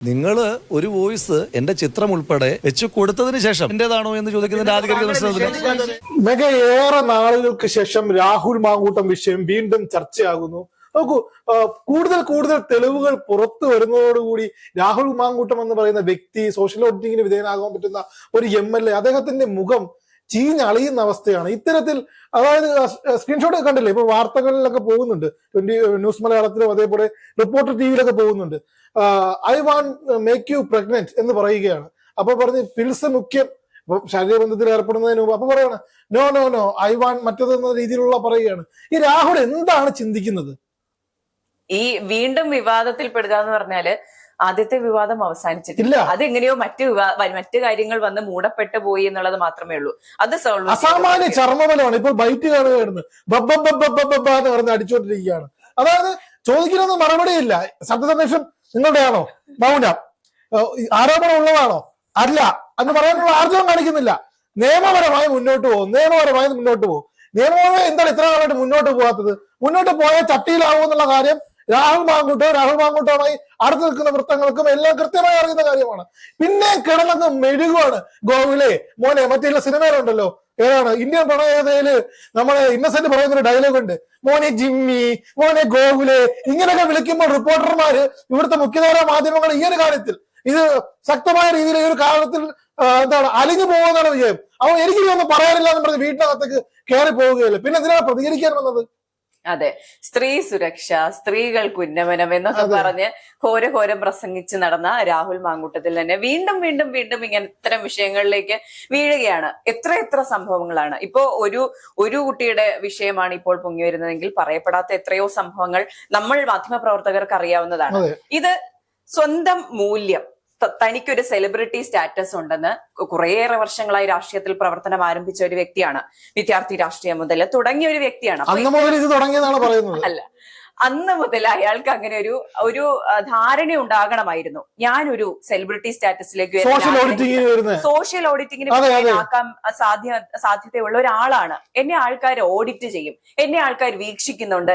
നിങ്ങള് ഒരു വോയിസ് എന്റെ ചിത്രം ഉൾപ്പെടെ വെച്ച് കൊടുത്തതിന് ശേഷം എന്റേതാണോ എന്ന് ചോദിക്കുന്നതിന്റെ ആധികാരിക മെഗ ഏറെ നാളുകൾക്ക് ശേഷം രാഹുൽ മാങ്കൂട്ടം വിഷയം വീണ്ടും ചർച്ചയാകുന്നു. നോക്കൂ, കൂടുതൽ തെളിവുകൾ പുറത്തു വരുന്നതോടുകൂടി രാഹുൽ മാങ്കൂട്ടം എന്ന് പറയുന്ന വ്യക്തി സോഷ്യൽ ഓഡിറ്റിങ്ങിന് വിധേയനാകാൻ പറ്റുന്ന ഒരു MLA, അദ്ദേഹത്തിന്റെ മുഖം ചീഞ്ഞളിയുന്ന അവസ്ഥയാണ്. ഇത്തരത്തിൽ അതായത് സ്ക്രീൻഷോട്ട് കണ്ടില്ലേ, ഇപ്പൊ വാർത്തകളിലൊക്കെ പോകുന്നുണ്ട്, ന്യൂസ് മലയാളത്തിലും അതേപോലെ റിപ്പോർട്ടർ ടിവിയിലൊക്കെ പോകുന്നുണ്ട്. I want make you pregnant എന്ന് പറയുകയാണ്. അപ്പൊ പറഞ്ഞ് പിൽസ് മുഖ്യം ശരീരബന്ധത്തിൽ ഏർപ്പെടുന്നതിന് മുമ്പ് അപ്പൊ പറയാണ് no no no I want മറ്റതെന്ന രീതിയിലുള്ള പറയുകയാണ്. ഈ രാഹുൽ എന്താണ് ചിന്തിക്കുന്നത്? ഈ വീണ്ടും വിവാദത്തിൽ പെടുക എന്ന് പറഞ്ഞാല് ആദ്യത്തെ വിവാദം അവസാനിച്ചിട്ടില്ല. അതെങ്ങനെയോ മറ്റു കാര്യങ്ങൾ വന്ന് മൂടപ്പെട്ടു പോയി എന്നുള്ളത് മാത്രമേ ഉള്ളൂ. അത് അസാമാന്യ ചർമ്മബലമാണ്. ഇപ്പോൾ ബൈറ്റ് കാണുകയായിരുന്നു, എന്ന് പറഞ്ഞ് അടിച്ചുകൊണ്ടിരിക്കുകയാണ്. അതായത് ചോദിക്കുന്ന മറുപടിയില്ല. സത്യസന്ദേശം നിങ്ങളുടെയാണോ? മൗനം. ആരോപണം ഉള്ളതാണോ? അല്ല എന്ന് പറയാനുള്ള ആർജവം കാണിക്കുന്നില്ല. നിയമപരമായി മുന്നോട്ട് പോകും. നിയമപരമായി എന്താണ് ഇത്ര കാലമായിട്ട് മുന്നോട്ട് പോകാത്തത്? മുന്നോട്ട് പോയാൽ ചട്ടിയിലാവും എന്നുള്ള കാര്യം രാഹുൽ മാങ്കൂട്ടവുമായി അടുത്ത് നിൽക്കുന്ന വൃത്തങ്ങൾക്കും എല്ലാം കൃത്യമായി അറിയുന്ന കാര്യമാണ്. പിന്നെ കിടന്നങ്ങ് മെഴുകുവാണ്. ഗോകുലെ മോനെ, മറ്റേ സിനിമയിലുണ്ടല്ലോ, ഏതാണ് ഇന്ത്യൻ പ്രണയതയില് നമ്മളെ ഇന്നസെന്റ് പറയുന്നൊരു ഡയലോഗ് ഉണ്ട്, മോനെ ജിമ്മി, മോനെ ഗോകുലെ, ഇങ്ങനെയൊക്കെ വിളിക്കുമ്പോൾ റിപ്പോർട്ടർമാര്, ഇവിടുത്തെ മുഖ്യധാരാ മാധ്യമങ്ങൾ ഈ ഒരു കാര്യത്തിൽ ഇത് ശക്തമായ രീതിയിൽ ഈ ഒരു കാലത്തിൽ അലിഞ്ഞു പോകുന്നതാണ് വിജയം. അവൻ എനിക്കിതൊന്നും പറയാനില്ല എന്ന് പറഞ്ഞ് വീട്ടിനകത്തേക്ക് കയറി പോവുകയല്ലേ. പിന്നെ എന്തിനാണ് പ്രതികരിക്കാൻ വന്നത്? അതെ, സ്ത്രീ സുരക്ഷ, സ്ത്രീകൾക്ക് ഉന്നമനം എന്നൊക്കെ പറഞ്ഞ് ഘോരം പ്രസംഗിച്ച് നടന്ന രാഹുൽ മാങ്കൂട്ടത്തിൽ തന്നെ വീണ്ടും ഇങ്ങനെ ഇത്തരം വിഷയങ്ങളിലേക്ക് വീഴുകയാണ്. എത്ര സംഭവങ്ങളാണ്. ഇപ്പോ ഒരു കുട്ടിയുടെ വിഷയമാണ് ഇപ്പോൾ പൊങ്ങി വരുന്നതെങ്കിൽ പറയപ്പെടാത്ത എത്രയോ സംഭവങ്ങൾ നമ്മൾ മാധ്യമപ്രവർത്തകർക്ക് അറിയാവുന്നതാണ്. ഇത് സ്വന്തം മൂല്യം, തനിക്കൊരു സെലിബ്രിറ്റി സ്റ്റാറ്റസ് ഉണ്ടെന്ന് കുറേയേറെ വർഷങ്ങളായി രാഷ്ട്രീയത്തിൽ പ്രവർത്തനം ആരംഭിച്ച ഒരു വ്യക്തിയാണ്. വിദ്യാർത്ഥി രാഷ്ട്രീയം മുതൽ തുടങ്ങിയ ഒരു വ്യക്തിയാണ്. അല്ല, അന്ന് മുതൽ അയാൾക്ക് അങ്ങനെ ഒരു ധാരണ ഉണ്ടാകണമായിരുന്നു. ഞാനൊരു സെലിബ്രിറ്റി സ്റ്റാറ്റസിലേക്ക് സോഷ്യൽ ഓഡിറ്റിങ്ങിന് ആക്കാൻ സാധ്യതയുള്ള ഒരാളാണ്. എന്നെ ആൾക്കാർ ഓഡിറ്റ് ചെയ്യും, എന്നെ ആൾക്കാർ വീക്ഷിക്കുന്നുണ്ട്,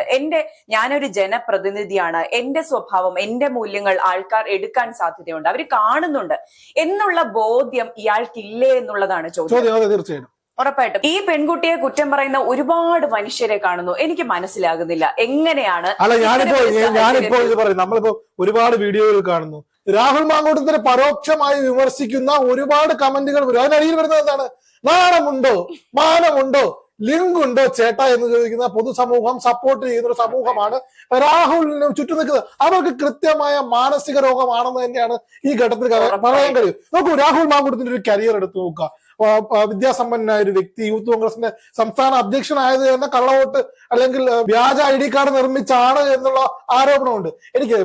ഞാനൊരു ജനപ്രതിനിധിയാണ്, എന്റെ സ്വഭാവം, എന്റെ മൂല്യങ്ങൾ ആൾക്കാർ എടുക്കാൻ സാധ്യതയുണ്ട്, അവർ കാണുന്നുണ്ട് എന്നുള്ള ബോധ്യം ഇയാൾക്കില്ലേ എന്നുള്ളതാണ് ചോദ്യം. തീർച്ചയായിട്ടും, ഉറപ്പായിട്ടും ഈ പെൺകുട്ടിയെ കുറ്റം പറയുന്ന ഒരുപാട് മനുഷ്യരെ കാണുന്നു. എനിക്ക് മനസ്സിലാകുന്നില്ല എങ്ങനെയാണ്. ഞാനിപ്പോ ഇത് പറയും, നമ്മളിപ്പോ ഒരുപാട് വീഡിയോകൾ കാണുന്നു, രാഹുൽ മാങ്കൂട്ടത്തിനെ പരോക്ഷമായി വിമർശിക്കുന്ന ഒരുപാട് കമന്റുകൾ വരും. അതിനടിയിൽ വരുന്നത് എന്താണ്? നാണമുണ്ടോ, മാനമുണ്ടോ, ലിങ്ക് ഉണ്ടോ ചേട്ടാ എന്ന് ചോദിക്കുന്ന പൊതുസമൂഹം, സപ്പോർട്ട് ചെയ്യുന്ന ഒരു സമൂഹമാണ് രാഹുലിന് ചുറ്റും നിൽക്കുന്നത്. അവർക്ക് കൃത്യമായ മാനസിക രോഗമാണെന്ന് തന്നെയാണ് ഈ ഘട്ടത്തിൽ പറയാൻ കഴിയും. നോക്കൂ, രാഹുൽ മാങ്കൂട്ടത്തിന്റെ ഒരു കരിയർ എടുത്തു നോക്കുക. വിദ്യാസമ്പന്നനായ ഒരു വ്യക്തി, യൂത്ത് കോൺഗ്രസിന്റെ സംസ്ഥാന അധ്യക്ഷനായത് തന്നെ കള്ളവോട്ട് അല്ലെങ്കിൽ വ്യാജ ID കാർഡ് നിർമ്മിച്ചാണ് എന്നുള്ള ആരോപണമുണ്ട്. എനിക്ക്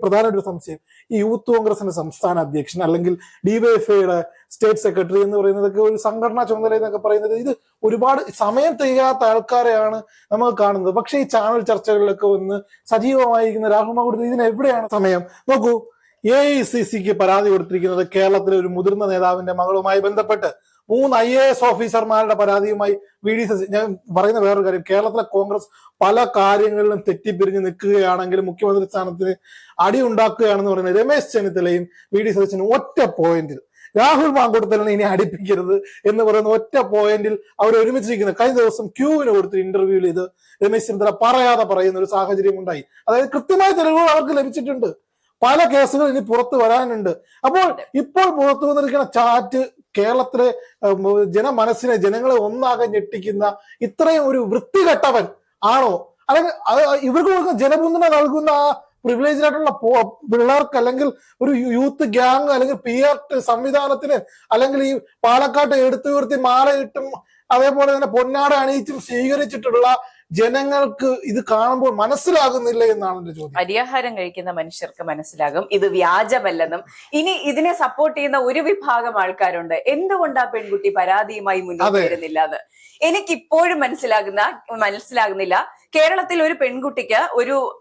പ്രധാനമായിട്ട് സംശയം, ഈ യൂത്ത് കോൺഗ്രസിന്റെ സംസ്ഥാന അധ്യക്ഷൻ അല്ലെങ്കിൽ DYFIയുടെ സ്റ്റേറ്റ് സെക്രട്ടറി എന്ന് പറയുന്നതൊക്കെ ഒരു സംഘടനാ ചുമതല എന്നൊക്കെ പറയുന്നത്, ഇത് ഒരുപാട് സമയം തികയാത്ത ആൾക്കാരെയാണ് നമ്മൾ കാണുന്നത്. പക്ഷെ ഈ ചാനൽ ചർച്ചകളിലൊക്കെ വന്ന് സജീവമായിരിക്കുന്ന രാഹുൽ മാങ്കൂട്ടത്തിൽ ഇതിന് എവിടെയാണ് സമയം? നോക്കൂ, AICCക്ക് പരാതി കൊടുത്തിരിക്കുന്നത് കേരളത്തിലെ ഒരു മുതിർന്ന നേതാവിന്റെ മകളുമായി ബന്ധപ്പെട്ട് 3 IAS ഓഫീസർമാരുടെ പരാതിയുമായി VD ശശി. ഞാൻ പറയുന്ന വേറൊരു കാര്യം, കേരളത്തിലെ കോൺഗ്രസ് പല കാര്യങ്ങളിലും തെറ്റിപ്പിരിഞ്ഞ് നിൽക്കുകയാണെങ്കിലും മുഖ്യമന്ത്രി സ്ഥാനത്തിന് അടി ഉണ്ടാക്കുകയാണെന്ന് പറയുന്നത് രമേശ് ചെന്നിത്തലയും VD ശശിനും ഒറ്റ പോയിന്റിൽ രാഹുൽ മാങ്കൂട്ടത്തിനെ ഇനി അടിപ്പിക്കരുത് എന്ന് പറയുന്ന ഒറ്റ പോയിന്റിൽ അവർ ഒരുമിച്ചിരിക്കുന്നത്. കഴിഞ്ഞ ദിവസം ക്യൂവിന് കൊടുത്തൊരു ഇന്റർവ്യൂവിൽ ഇത് രമേശ് ചെന്നിത്തല പറയാതെ പറയുന്ന ഒരു സാഹചര്യം ഉണ്ടായി. അതായത് കൃത്യമായ തെളിവുകൾ അവർക്ക് ലഭിച്ചിട്ടുണ്ട്. പല കേസുകൾ ഇനി പുറത്തു വരാനുണ്ട്. അപ്പോൾ ഇപ്പോൾ പുറത്തു വന്നിരിക്കുന്ന ചാറ്റ് കേരളത്തിലെ ജനമനസ്സിനെ, ജനങ്ങളെ ഒന്നാകെ ഞെട്ടിക്കുന്ന ഇത്രയും ഒരു വൃത്തികെട്ടവൻ ആണോ? അല്ലെങ്കിൽ ഇവർക്ക് കൊടുക്കുന്ന ജനപിന്തുണ നൽകുന്ന ആ പ്രിവിലേജ് ആയിട്ടുള്ള പിള്ളേർക്ക്, അല്ലെങ്കിൽ ഒരു യൂത്ത് ഗ്യാങ്, അല്ലെങ്കിൽ PR സംവിധാനത്തിന്, അല്ലെങ്കിൽ ഈ പാലക്കാട്ട് എടുത്തുയർത്തി മാലയിട്ടും അതേപോലെ തന്നെ പൊന്നാട അണിയിച്ചും സ്വീകരിച്ചിട്ടുള്ള ജനങ്ങൾക്ക് ഇത് കാണുമ്പോൾ മനസ്സിലാകുന്നില്ല എന്നാണ് എന്റെ ചോദ്യം. പരിഹാരം കഴിക്കുന്ന മനുഷ്യർക്ക് മനസ്സിലാകും ഇത് വ്യാജമല്ലെന്നും. ഇനി ഇതിനെ സപ്പോർട്ട് ചെയ്യുന്ന ഒരു വിഭാഗം ആൾക്കാരുണ്ട്, എന്തുകൊണ്ട് ആ പെൺകുട്ടി പരാതിയുമായി മുന്നോട്ട് വരുന്നില്ല എന്ന് എനിക്കിപ്പോഴും മനസ്സിലാകുന്നില്ല. കേരളത്തിൽ ഒരു പെൺകുട്ടിക്ക്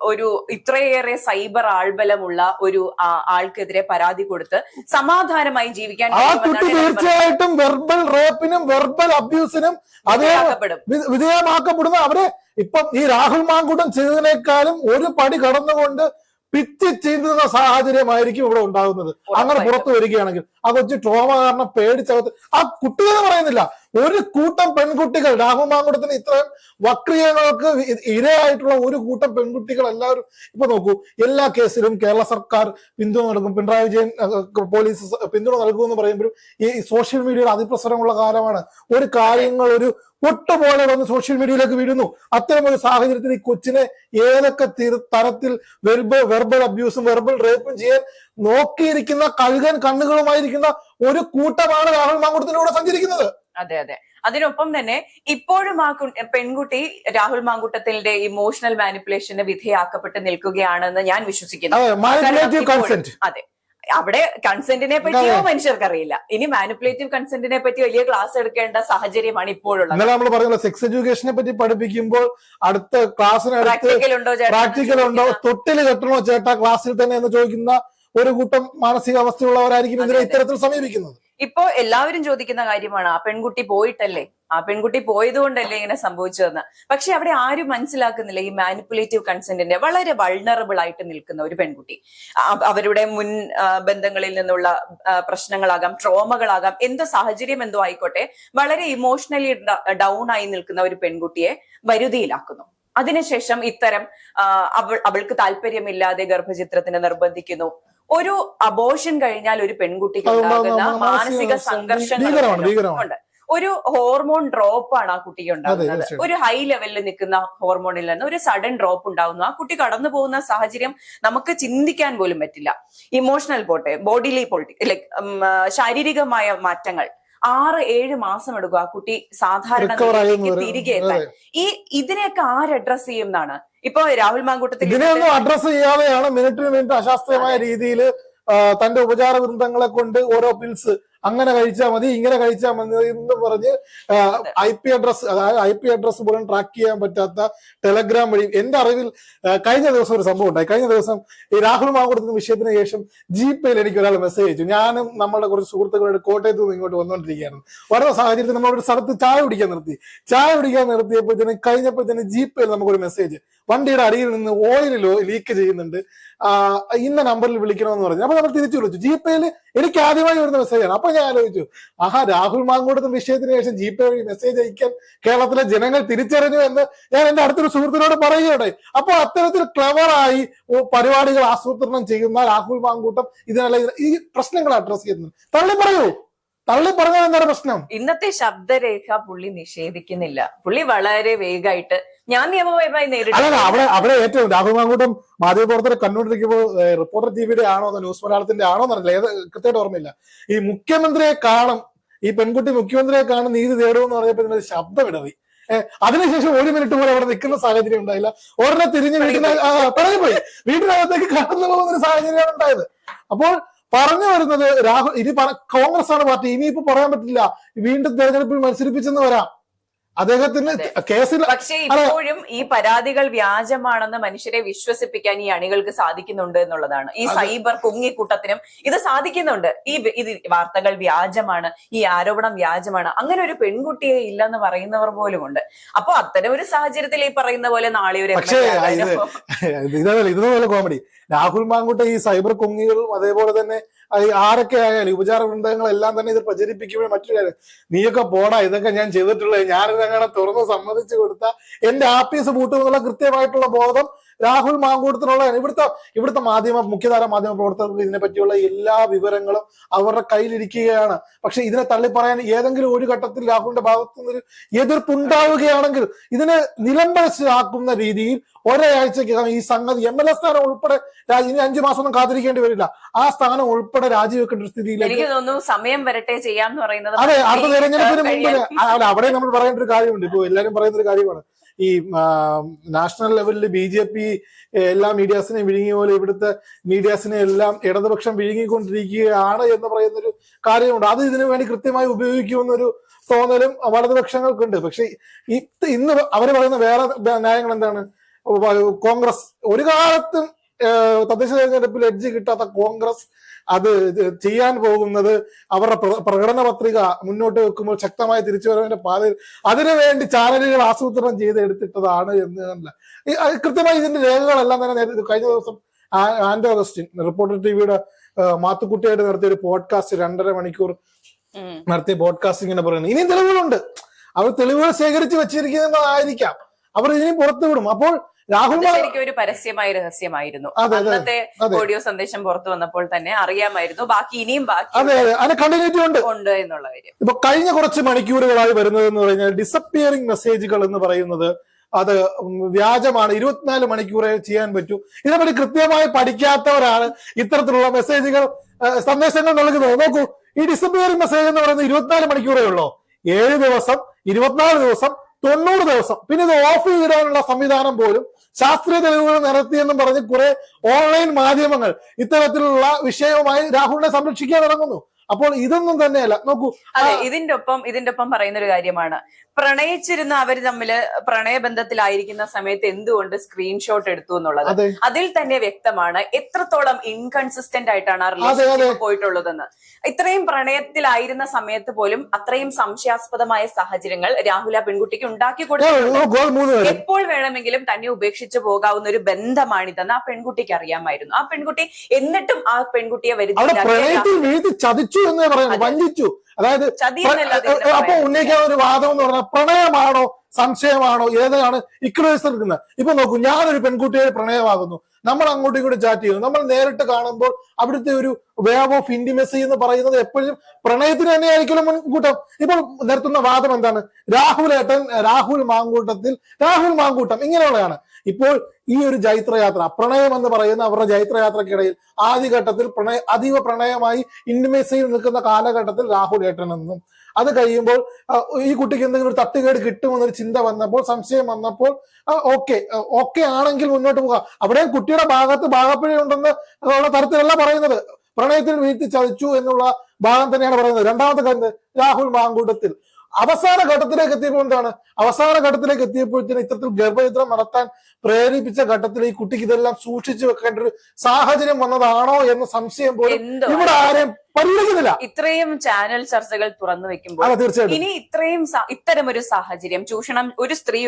ഒരു ഇത്രയേറെ സൈബർ ആൾബലമുള്ള ഒരു ആൾക്കെതിരെ പരാതി കൊടുത്ത് സമാധാനമായി ജീവിക്കാൻ തീർച്ചയായിട്ടും വെർബൽ റേപ്പിനും വെർബൽ അബ്യൂസിനും വിധേയമാക്കപ്പെടുന്ന അവരെ ഇപ്പം ഈ രാഹുൽ മാങ്കൂട്ടം ചെയ്തതിനേക്കാളും ഒരു പടി കടന്നുകൊണ്ട് പിച്ച് ചീന്തുന്ന സാഹചര്യമായിരിക്കും ഇവിടെ ഉണ്ടാകുന്നത്. അങ്ങനെ പുറത്തു വരികയാണെങ്കിൽ ആ കൊച്ചു ട്രോമ കാരണം പേടിച്ചകത്ത് ആ കുട്ടികളെ പറയുന്നില്ല, ഒരു കൂട്ടം പെൺകുട്ടികൾ രാഹുൽ മാങ്കൂട്ടത്തിന് ഇത്രയും വക്രീയങ്ങൾക്ക് ഇരയായിട്ടുള്ള ഒരു കൂട്ടം പെൺകുട്ടികൾ എല്ലാവരും ഇപ്പൊ നോക്കൂ, എല്ലാ കേസിലും കേരള സർക്കാർ പിന്തുണ നൽകും, പിണറായി വിജയൻ പോലീസ് പിന്തുണ നൽകുമെന്ന് പറയുമ്പോഴും ഈ സോഷ്യൽ മീഡിയയുടെ അതിപ്രസരമുള്ള കാലമാണ്. ഒരു കാര്യങ്ങൾ ഒരു പൊട്ടുപോലെ വന്ന് സോഷ്യൽ മീഡിയയിലേക്ക് വീഴുന്നു. അത്തരം ഒരു സാഹചര്യത്തിൽ ഈ കൊച്ചിനെ ഏതൊക്കെ തരത്തിൽ വെർബൽ അബ്യൂസും വെർബൽ റേപ്പും ചെയ്യാൻ നോക്കിയിരിക്കുന്ന കഴുകൻ കണ്ണുകളുമായിരിക്കുന്ന ഒരു കൂട്ടമാണ് രാഹുൽ മാങ്കൂട്ടത്തിലൂടെ സഞ്ചരിക്കുന്നത്. അതെ അതെ. അതിനൊപ്പം തന്നെ ഇപ്പോഴും ആ പെൺകുട്ടി രാഹുൽ മാങ്കൂട്ടത്തിന്റെ ഇമോഷണൽ മാനിപ്പുലേഷന് വിധേയാക്കപ്പെട്ട് നിൽക്കുകയാണെന്ന് ഞാൻ വിശ്വസിക്കുന്നു. അതെ, അവിടെ കൺസെന്റിനെ പറ്റിയോ മനുഷ്യർക്കറിയില്ല. ഇനി മാനിപ്പുലേറ്റീവ് കൺസെന്റിനെ പറ്റി വലിയ ക്ലാസ് എടുക്കേണ്ട സാഹചര്യമാണ് ഇപ്പോഴുള്ളത്. ഇന്നലെ നമ്മൾ പറയുന്നത് സെക്സ് എഡ്യൂക്കേഷനെ പറ്റി പഠിപ്പിക്കുമ്പോൾ അടുത്ത ക്ലാസ്സിന് പ്രാക്ടിക്കൽ ഉണ്ടോ, തൊട്ടില് കെട്ടണോ ചേട്ടാ ക്ലാസ്സിൽ തന്നെ എന്ന് ചോദിക്കുന്ന ഒരു കൂട്ടം മാനസികാവസ്ഥയുള്ളവരായിരിക്കും ഇതിനെ ഇത്തരത്തിൽ സമീപിക്കുന്നത്. ഇപ്പോ എല്ലാവരും ചോദിക്കുന്ന കാര്യമാണ്, ആ പെൺകുട്ടി പോയിട്ടല്ലേ, ആ പെൺകുട്ടി പോയതുകൊണ്ടല്ലേ ഇങ്ങനെ സംഭവിച്ചതെന്ന്. പക്ഷെ അവിടെ ആരും മനസ്സിലാക്കുന്നില്ല ഈ മാനിപ്പുലേറ്റീവ് കൺസെന്റിന്റെ വളരെ വൾണറബിൾ ആയിട്ട് നിൽക്കുന്ന ഒരു പെൺകുട്ടി, അവരുടെ മുൻ ബന്ധങ്ങളിൽ നിന്നുള്ള പ്രശ്നങ്ങളാകാം, ട്രോമകളാകാം, എന്ത് സാഹചര്യം എന്തോ ആയിക്കോട്ടെ, വളരെ ഇമോഷണലി ഡൗൺ ആയി നിൽക്കുന്ന ഒരു പെൺകുട്ടിയെ വരുതിയിലാക്കുന്നു. അതിനുശേഷം ഇത്തരം അവൾക്ക് താല്പര്യമില്ലാതെ ഗർഭചിത്രത്തിന് നിർബന്ധിക്കുന്നു. ഒരു അബോർഷൻ കഴിഞ്ഞാൽ ഒരു പെൺകുട്ടിക്ക് ഉണ്ടാകുന്ന മാനസിക സംഘർഷങ്ങളുണ്ട്. ഒരു ഹോർമോൺ ഡ്രോപ്പാണ് ആ കുട്ടിക്ക് ഉണ്ടാകുന്നത്. ഒരു ഹൈ ലെവലിൽ നിൽക്കുന്ന ഹോർമോണിൽ നിന്ന് ഒരു സഡൻ ഡ്രോപ്പ് ഉണ്ടാകുന്നു. ആ കുട്ടി കടന്നു പോകുന്ന സാഹചര്യം നമുക്ക് ചിന്തിക്കാൻ പോലും പറ്റില്ല. ഇമോഷണൽ പോട്ടെ, ബോഡിലി ലൈക് ശാരീരികമായ മാറ്റങ്ങൾ 6-7 മാസം എടുക്കും ആ കുട്ടി സാധാരണ തിരികെ എത്താൻ. ഇതിനെയൊക്കെ ആര് അഡ്രസ് ചെയ്യും എന്നാണ് ഇപ്പൊ രാഹുൽ മാങ്കൂട്ടത്തിൽ ഇതിനെയൊന്നും അഡ്രസ് ചെയ്യാതെയാണ് മിനിറ്റിന് മിനിറ്റ് അശാസ്ത്രീയമായ രീതിയിൽ തന്റെ ഉപചാര വൃന്ദങ്ങളെ കൊണ്ട് ഓരോ പിൽസ് അങ്ങനെ കഴിച്ചാൽ മതി, ഇങ്ങനെ കഴിച്ചാൽ മതി എന്ന് പറഞ്ഞ് IP അഡ്രസ്, അതായത് IP അഡ്രസ് പോലും ട്രാക്ക് ചെയ്യാൻ പറ്റാത്ത ടെലഗ്രാം വഴി. എന്റെ അറിവിൽ കഴിഞ്ഞ ദിവസം ഒരു സംഭവം ഉണ്ടായി. കഴിഞ്ഞ ദിവസം ഈ രാഹുൽ മാങ്കൂട്ടത്തിന്റെ വിഷയത്തിന് ശേഷം GPയിൽ എനിക്ക് ഒരാൾ മെസ്സേജ് അയച്ചു. ഞാനും നമ്മളുടെ കുറച്ച് സുഹൃത്തുക്കളുടെ കോട്ടയത്ത് നിന്ന് ഇങ്ങോട്ട് വന്നുകൊണ്ടിരിക്കുകയാണ്. വരുന്ന സാഹചര്യത്തിൽ നമ്മളൊരു സ്ഥലത്ത് ചായ കുടിക്കാൻ നിർത്തിയപ്പോഴത്തേന് കഴിഞ്ഞപ്പോഴത്തേന് GPയിൽ നമുക്കൊരു മെസ്സേജ്, വണ്ടിയുടെ അടിയിൽ നിന്ന് ഓയിൽ ലീക്ക് ചെയ്യുന്നുണ്ട്, ഇന്ന നമ്പറിൽ വിളിക്കണമെന്ന് പറഞ്ഞു. അപ്പൊ നമ്മൾ തിരിച്ചു വിളിച്ചു. GPയിൽ എനിക്ക് ആദ്യമായി വരുന്ന മെസ്സേജാണ്. അപ്പൊ ഞാൻ ആലോചിച്ചു, രാഹുൽ മാങ്കൂട്ടത്തിന്റെ വിഷയത്തിന് ശേഷം GP വഴി മെസ്സേജ് അയക്കാൻ കേരളത്തിലെ ജനങ്ങൾ തിരിച്ചറിഞ്ഞു എന്ന് ഞാൻ എന്റെ അടുത്തൊരു സുഹൃത്തിനോട് പറയുകയുണ്ടായി. അപ്പൊ അത്തരത്തിൽ ക്ലവറായി പരിപാടികൾ ആസൂത്രണം ചെയ്യുന്ന രാഹുൽ മാങ്കൂട്ടം ഇതിനല്ല ഈ പ്രശ്നങ്ങൾ അഡ്രസ് ചെയ്യുന്നത്. തള്ളി പറഞ്ഞാൽ എന്താണ് പ്രശ്നം? ഇന്നത്തെ ശബ്ദരേഖ പുള്ളി നിഷേധിക്കുന്നില്ല. പുള്ളി വളരെ വേഗമായിട്ട് ഞാൻ നിയമപരമായി നേരിടും. അവിടെ ഏറ്റവും രാഹുൽ മാങ്കൂട്ടം മാധ്യമപ്രവർത്തകരെ കണ്ടുകൊണ്ടിരിക്കുമ്പോൾ റിപ്പോർട്ടർ TVയുടെ ആണോ ന്യൂസ് മലയാളത്തിന്റെ ആണോ എന്നറിയില്ല, ഏത് കൃത്യമായിട്ട് ഓർമ്മയില്ല, ഈ മുഖ്യമന്ത്രിയെ കാണും, ഈ പെൺകുട്ടി മുഖ്യമന്ത്രിയെ കാണും, നീതി തേടുമെന്ന് പറഞ്ഞപ്പോ ഇതിന്റെ ശബ്ദം ഇടറി. അതിനുശേഷം 1 മിനിറ്റ് പോലും അവിടെ നിൽക്കുന്ന സാഹചര്യം ഉണ്ടായില്ല. ഉടനെ തിരിഞ്ഞ് വീട്ടിനകത്തേക്ക് കടന്നു പോകുന്ന ഒരു സാഹചര്യമാണ് ഉണ്ടായത്. അപ്പോൾ പറഞ്ഞു വരുന്നത് രാഹുൽ ഇനി കോൺഗ്രസ് ആണ് പാർട്ടി, ഇനിയിപ്പോ പറയാൻ പറ്റില്ല, വീണ്ടും തെരഞ്ഞെടുപ്പിൽ മത്സരിപ്പിച്ചെന്ന് വരാം അദ്ദേഹത്തിന് കേസിൽ. പക്ഷേ ഇപ്പോഴും ഈ പരാതികൾ വ്യാജമാണെന്ന് മനുഷ്യരെ വിശ്വസിപ്പിക്കാൻ ഈ അണികൾക്ക് സാധിക്കുന്നുണ്ട് എന്നുള്ളതാണ്. ഈ സൈബർ കുങ്ങിക്കൂട്ടത്തിനും ഇത് സാധിക്കുന്നുണ്ട്. ഇത് വാർത്തകൾ വ്യാജമാണ്, ഈ ആരോപണം വ്യാജമാണ്, അങ്ങനെ ഒരു പെൺകുട്ടിയെ ഇല്ലെന്ന് പറയുന്നവർ പോലും ഉണ്ട്. അപ്പൊ അത്തരം ഒരു സാഹചര്യത്തിൽ ഈ പറയുന്ന പോലെ നാളെ ഒരു ഇതുപോലെ കോമഡി രാഹുൽ മാങ്കൂട്ട ഈ സൈബർ കുങ്ങികളും അതേപോലെ തന്നെ ആരൊക്കെ ആയാലും ഉപചാര വൃന്ദങ്ങളെല്ലാം തന്നെ ഇത് പ്രചരിപ്പിക്കുമ്പോൾ മറ്റൊരു കാര്യം, നീയൊക്കെ പോടാ, ഇതൊക്കെ ഞാൻ ചെയ്തിട്ടുള്ളത്, ഞാനിതങ്ങനെ തുറന്ന് സമ്മതിച്ചു കൊടുത്ത എന്റെ ആപ്പീസ് പൂട്ടുമെന്നുള്ള കൃത്യമായിട്ടുള്ള ബോധം രാഹുൽ മാങ്കൂട്ടത്തിനുള്ള ഇവിടുത്തെ മുഖ്യധാര മാധ്യമ പ്രവർത്തകർക്ക് ഇതിനെ പറ്റിയുള്ള എല്ലാ വിവരങ്ങളും അവരുടെ കയ്യിലിരിക്കുകയാണ്. പക്ഷെ ഇതിനെ തള്ളിപ്പറയാൻ ഏതെങ്കിലും ഒരു ഘട്ടത്തിൽ രാഹുലിന്റെ ഭാഗത്തു നിന്നൊരു എതിർപ്പുണ്ടാവുകയാണെങ്കിൽ ഇതിനെ നിലംപരിശാക്കുന്ന രീതിയിൽ ഒരാഴ്ചക്കകം ഈ സംഗതി MLA സ്ഥാനം ഉൾപ്പെടെ ഇനി 5 മാസം ഒന്നും കാത്തിരിക്കേണ്ടി വരില്ല, ആ സ്ഥാനം ഉൾപ്പെടെ രാജിവെക്കേണ്ട ഒരു സ്ഥിതിയിലേക്ക് എനിക്ക് തോന്നുന്നു. സമയം വരട്ടെ ചെയ്യാന്ന് പറയുന്നത്. അതെ, അടുത്ത തെരഞ്ഞെടുപ്പിന് മുമ്പിൽ അവിടെ നമ്മൾ പറയേണ്ട ഒരു കാര്യമുണ്ട്. ഇപ്പൊ എല്ലാവരും പറയുന്ന ഒരു കാര്യമാണ്, ഈ നാഷണൽ ലെവലിൽ BJP എല്ലാ മീഡിയാസിനെയും വിഴുങ്ങിയ പോലെ ഇവിടുത്തെ മീഡിയാസിനെ എല്ലാം ഇടതുപക്ഷം വിഴുങ്ങിക്കൊണ്ടിരിക്കുകയാണ് എന്ന് പറയുന്നൊരു കാര്യമുണ്ട്. അത് ഇതിനു വേണ്ടി കൃത്യമായി ഉപയോഗിക്കുമെന്നൊരു തോന്നലും വലതുപക്ഷങ്ങൾക്കുണ്ട്. പക്ഷെ ഇന്ന് അവർ പറയുന്ന വേറെ ന്യായങ്ങൾ എന്താണ്? കോൺഗ്രസ് ഒരു കാലത്തും തദ്ദേശ തെരഞ്ഞെടുപ്പിൽ എഡ്ജ് കിട്ടാത്ത കോൺഗ്രസ് അത് ചെയ്യാൻ പോകുന്നത് അവരുടെ പ്രകടന പത്രിക മുന്നോട്ട് വെക്കുമ്പോൾ ശക്തമായ തിരിച്ചുവരവിന്റെ പാതയിൽ അതിനുവേണ്ടി ചാനലുകൾ ആസൂത്രണം ചെയ്ത് എടുത്തിട്ടതാണ് എന്ന് കണ്ടില്ല. കൃത്യമായി ഇതിന്റെ രേഖകളെല്ലാം തന്നെ കഴിഞ്ഞ ദിവസം ആൻഡോ അഗസ്റ്റിൻ റിപ്പോർട്ടർ ടിവിയുടെ മാത്തുക്കുട്ടിയായിട്ട് നടത്തിയ ഒരു പോഡ്കാസ്റ്റ് 2.5 മണിക്കൂർ നടത്തിയ പോഡ്കാസ്റ്റ് ഇങ്ങനെ പറയുന്നത് ഇനിയും തെളിവുകളുണ്ട്. അവർ തെളിവുകൾ ശേഖരിച്ച് വെച്ചിരിക്കുന്നതായിരിക്കാം, അവർ ഇനിയും പുറത്തു വിടും. അപ്പോൾ രാഹുൽ ശരിക്കും ഒരു പരസ്യമായ രഹസ്യമായിരുന്നു. അന്നത്തെ ഓഡിയോ സന്ദേശം പുറത്തു വന്നപ്പോൾ തന്നെ അറിയാമായിരുന്നു ബാക്കി ഇനിയും അതെ അതിന് കണ്ടിന്യൂറ്റി ഉണ്ട് എന്നുള്ള കാര്യം. ഇപ്പൊ കഴിഞ്ഞ കുറച്ച് മണിക്കൂറുകളായി വരുന്നത് എന്ന് പറഞ്ഞാൽ ഡിസപ്പിയറിംഗ് മെസ്സേജുകൾ എന്ന് പറയുന്നത് അത് വ്യാജമാണ്, 24 മണിക്കൂറേ ചെയ്യാൻ പറ്റൂ. ഇതിനെപ്പറ്റി കൃത്യമായി പഠിക്കാത്തവരാണ് ഇത്തരത്തിലുള്ള മെസ്സേജുകൾ സന്ദേശങ്ങൾ നൽകുന്നത്. നോക്കൂ, ഈ ഡിസപ്പിയറിംഗ് മെസ്സേജ് എന്ന് പറയുന്നത് 24 മണിക്കൂറേ ഉള്ളൂ. 7 ദിവസം, 24 ദിവസം, 90 ദിവസം. പിന്നെ ഇത് ഓഫ് ചെയ്തിടാനുള്ള സംവിധാനം പോലും ശാസ്ത്രീയ തെളിവുകൾ നിരത്തിയെന്നും പറഞ്ഞ് കുറെ ഓൺലൈൻ മാധ്യമങ്ങൾ ഇത്തരത്തിലുള്ള വിഷയവുമായി രാഹുലിനെ സംരക്ഷിക്കാൻ ഇറങ്ങുന്നു. അപ്പോൾ ഇതൊന്നും തന്നെയല്ല. നോക്കൂ, അതെ, ഇതിന്റെ ഒപ്പം പറയുന്ന ഒരു കാര്യമാണ്, പ്രണയിച്ചിരുന്ന അവർ തമ്മില് പ്രണയബന്ധത്തിലായിരിക്കുന്ന സമയത്ത് എന്തുകൊണ്ട് സ്ക്രീൻഷോട്ട് എടുത്തു എന്നുള്ളത്. അതിൽ തന്നെ വ്യക്തമാണ് എത്രത്തോളം ഇൻകൺസിസ്റ്റന്റ് ആയിട്ടാണ് ആ റിലേഷൻഷിപ്പ് പോയിട്ടുള്ളതെന്ന്. ഇത്രയും പ്രണയത്തിലായിരുന്ന സമയത്ത് പോലും അത്രയും സംശയാസ്പദമായ സാഹചര്യങ്ങൾ രാഹുൽ ആ പെൺകുട്ടിക്ക് ഉണ്ടാക്കി കൊടുത്തു. എപ്പോൾ വേണമെങ്കിലും തന്നെ ഉപേക്ഷിച്ചു പോകാവുന്ന ഒരു ബന്ധമാണിതെന്ന് ആ പെൺകുട്ടിക്ക് അറിയാമായിരുന്നു. ആ പെൺകുട്ടി എന്നിട്ടും ആ പെൺകുട്ടിയെ ചതിച്ചു എന്നേ പറയുന്നു, വഞ്ചിച്ചു. അതായത് അപ്പൊ ഉന്നയിക്കാവുന്ന ഒരു വാദം എന്ന് പറഞ്ഞാൽ പ്രണയമാണോ സംശയമാണോ ഏതാണ് ഇക്വലൈസർ എടുക്കുന്നത്. ഇപ്പൊ നോക്കൂ, ഞാനൊരു പെൺകുട്ടിയെ പ്രണയമാകുന്നു, നമ്മൾ അങ്ങോട്ടും ഇങ്ങോട്ടും ചാറ്റ് ചെയ്യുന്നു, നമ്മൾ നേരിട്ട് കാണുമ്പോൾ അവിടുത്തെ ഒരു വേവ് ഓഫ് ഇന്റിമസി എന്ന് പറയുന്നത് എപ്പോഴും പ്രണയത്തിന് തന്നെയായിരിക്കും മുൻകൂട്ടം. ഇപ്പോൾ നിർത്തുന്ന വാദം എന്താണ്? രാഹുൽ മാങ്കൂട്ടം ഇങ്ങനെയുള്ളതാണ്. ഇപ്പോൾ ഈ ഒരു ജൈത്രയാത്ര, പ്രണയം എന്ന് പറയുന്ന അവരുടെ ജൈത്രയാത്രക്കിടയിൽ ആദ്യഘട്ടത്തിൽ അതീവ പ്രണയമായി ഇന്റിമേസിയിൽ നിൽക്കുന്ന കാലഘട്ടത്തിൽ രാഹുൽ ഏട്ടനെന്നും, അത് കഴിയുമ്പോൾ ഈ കുട്ടിക്ക് എന്തെങ്കിലും ഒരു തട്ടുകേട് കിട്ടുമെന്നൊരു ചിന്ത വന്നപ്പോൾ, സംശയം വന്നപ്പോൾ ഓക്കെ ആണെങ്കിൽ മുന്നോട്ട് പോകാം. അവിടെ കുട്ടിയുടെ ഭാഗത്ത് ഭാഗപ്പിഴയുണ്ടെന്ന് ഉള്ള തരത്തിലല്ല പറയുന്നത്, പ്രണയത്തിൽ വീഴ്ത്തി ചതിച്ചു എന്നുള്ള ഭാഗം തന്നെയാണ് പറയുന്നത്. രണ്ടാമത്തെ കാര്യം, രാഹുൽ മാങ്കൂട്ടത്തിൽ അവസാന ഘട്ടത്തിലേക്ക് എത്തിയപ്പോഴത്തേന് ഇത്തരത്തിൽ ഗർഭചിത്രം നടത്താൻ പ്രേരിപ്പിച്ച ഘട്ടത്തിൽ ഈ കുട്ടിക്ക് ഇതെല്ലാം സൂക്ഷിച്ചു വെക്കേണ്ട ഒരു സാഹചര്യം വന്നതാണോ എന്ന സംശയം പോലും ഇവിടെ ആരെയും പരിഗണിക്കുന്നില്ല. ഇത്രയും ചാനൽ ചർച്ചകൾ തുറന്നു വെക്കുമ്പോൾ ഇനി ഇത്തരമൊരു സാഹചര്യം, ഒരു സ്ത്രീ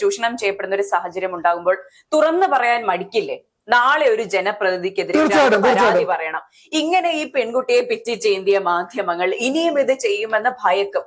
ചൂഷണം ചെയ്യപ്പെടുന്ന ഒരു സാഹചര്യം ഉണ്ടാകുമ്പോൾ തുറന്നു പറയാൻ മടിക്കില്ലേ? നാളെ ഒരു ജനപ്രതിനിധിക്കെതിരെ പരാതി പറയണം. ഇങ്ങനെ ഈ പെൺകുട്ടിയെ പിച്ചി ചേന്തിയ മാധ്യമങ്ങൾ ഇനിയും ഇത് ചെയ്യുമെന്ന് ഭയക്കും.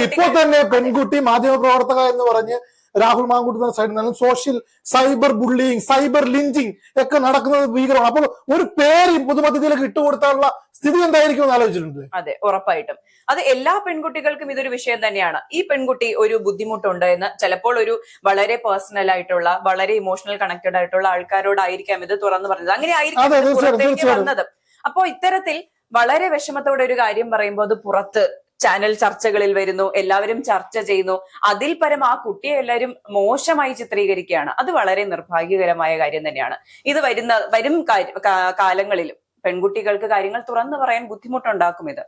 ഇപ്പോൾ തന്നെ പെൺകുട്ടി മാധ്യമ പ്രവർത്തക എന്ന് പറഞ്ഞ് രാഹുൽ മാങ്കൂട്ടത്തിന്റെ സൈഡിൽ നിന്നും social cyber bullying, cyber lynching ഒക്കെ നടക്കുന്നത് ഭീകരമാണ്. അപ്പോൾ ഒരു പേര് പൊതുമധ്യത്തിലേക്ക് ഇട്ടുകൊടുത്താനുള്ള സ്ഥിതി എന്തായിരിക്കും എന്ന് ആലോചിച്ചിട്ടുണ്ട്? അതെ, ഉറപ്പായിട്ടും അത് എല്ലാ പെൺകുട്ടികൾക്കും ഇതൊരു വിഷയം തന്നെയാണ്. ഈ പെൺകുട്ടി ഒരു ബുദ്ധിമുട്ടുണ്ട് എന്ന് ചിലപ്പോൾ ഒരു വളരെ പേഴ്സണൽ ആയിട്ടുള്ള, വളരെ ഇമോഷണൽ കണക്റ്റഡ് ആയിട്ടുള്ള ആൾക്കാരോടായിരിക്കാം ഇത് തുറന്നു പറഞ്ഞത്. അങ്ങനെ ആയിരിക്കും വന്നത്. അപ്പോ ഇത്തരത്തിൽ വളരെ വിഷമത്തോടെ ഒരു കാര്യം പറയുമ്പോൾ അത് പുറത്ത് ചാനൽ ചർച്ചകളിൽ വരുന്നു, എല്ലാവരും ചർച്ച ചെയ്യുന്നു. അതിൽ പരം ആ കുട്ടിയെ എല്ലാവരും മോശമായി ചിത്രീകരിക്കുകയാണ്. അത് വളരെ നിർഭാഗ്യകരമായ കാര്യം തന്നെയാണ്. ഇത് വരും കാലങ്ങളിലും പെൺകുട്ടികൾക്ക് കാര്യങ്ങൾ തുറന്നു പറയാൻ ബുദ്ധിമുട്ടുണ്ടാക്കും ഇത്.